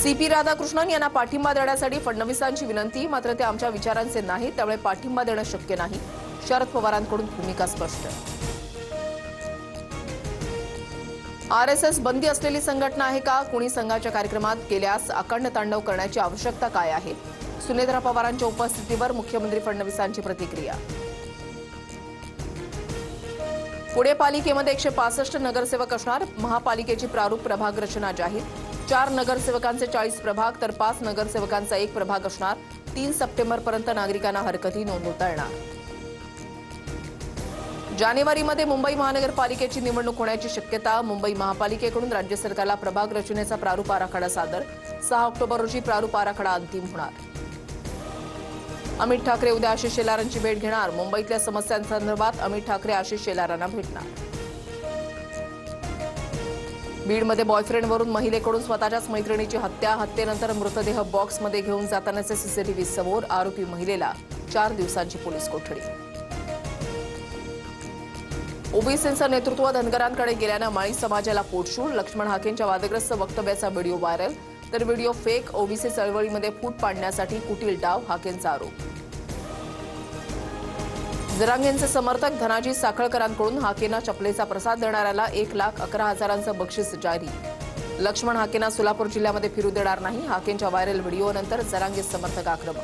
CP Radhakrishnan यांना पाठिंबा देण्यासाठी फडणवीसांची विनंती, मात्र ते आमच्या विचारांचे नाही, त्यामुळे पाठिंबा देणं शक्य नाही. शरद पवारांकडून भूमिका स्पष्ट. आरएसएस बंदी असलेली संघटना आहे का? कुणी संघाच्या कार्यक्रमात गेल्यास अखंड तांडव करण्याची आवश्यकता काय आहे? सुनेत्रा पवारांच्या उपस्थितीवर मुख्यमंत्री फडणवीसांची प्रतिक्रिया. पुणे पालिकेमध्ये 165 नगरसेवक असणार. महापालिकेची प्रारूप प्रभाग रचना जाहीर. 4 नगरसेवकांचे 40 प्रभाग तर 5 नगरसेवकांचा 1 प्रभाग असणार. 3 सप्टेंबरपर्यंत नागरिकांना हरकती नोंदवता येणार. जानेवारीमध्ये मुंबई महानगरपालिकेची निवडणूक होण्याची शक्यता. मुंबई महापालिकेकडून राज्य सरकारला प्रभाग रचनेचा प्रारूप आराखडा सादर. 6 ऑक्टोबर रोजी प्रारूप आराखडा अंतिम होणार. अमित ठाकरे उद्या आशिष शेलारांची भेट घेणार. मुंबईतल्या समस्यांसंदर्भात अमित ठाकरे आशिष शेलारांना भेटणार. बीडमध्ये बॉयफ्रेंडवरून महिलेकडून स्वतःच्याच मैत्रिणीची हत्या. हत्येनंतर मृतदेह बॉक्समध्ये घेऊन जातानाचे सीसीटीव्ही समोर. आरोपी महिलेला 4 दिवसांची पोलीस कोठडी. ओबीसींचं नेतृत्व धनगरांकडे गेल्यानं माळी समाजाला पोटशूळ. लक्ष्मण हाकेंच्या वादग्रस्त वक्तव्याचा व्हिडिओ व्हायरल. तर व्हिडिओ फेक. ओबीसी चळवळीमध्ये फूट पाडण्यासाठी कुटील डाव. हाकेंचा आरोप. जरांगेंचे समर्थक धनाजी साखळकरांकडून हाकेंना चपलेचा प्रसाद देणाऱ्याला 1,11,000चं बक्षीस जारी. लक्ष्मण हाकेंना सोलापूर जिल्ह्यामध्ये फिरू देणार नाही. हाकेंच्या व्हायरल व्हिडिओनंतर जरांगे समर्थक आक्रमक.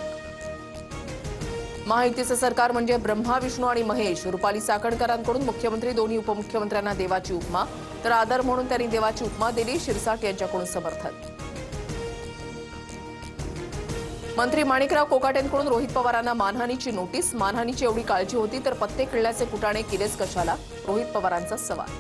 महायुतीचं सरकार म्हणजे ब्रह्मा विष्णू आणि महेश. रुपाली चाकणकरांकडून मुख्यमंत्री दोन्ही उपमुख्यमंत्र्यांना देवाची उपमा. तर आदर म्हणून त्यांनी देवाची उपमा दिली. शिरसाट यांच्याकडून समर्थन. मंत्री माणिकराव कोकाटेंकडून रोहित पवारांना मानहानीची नोटीस. मानहानीची एवढी काळजी होती तर पत्ते खेळण्याचे कुटाणे केलेच कशाला? रोहित पवारांचा सवाल.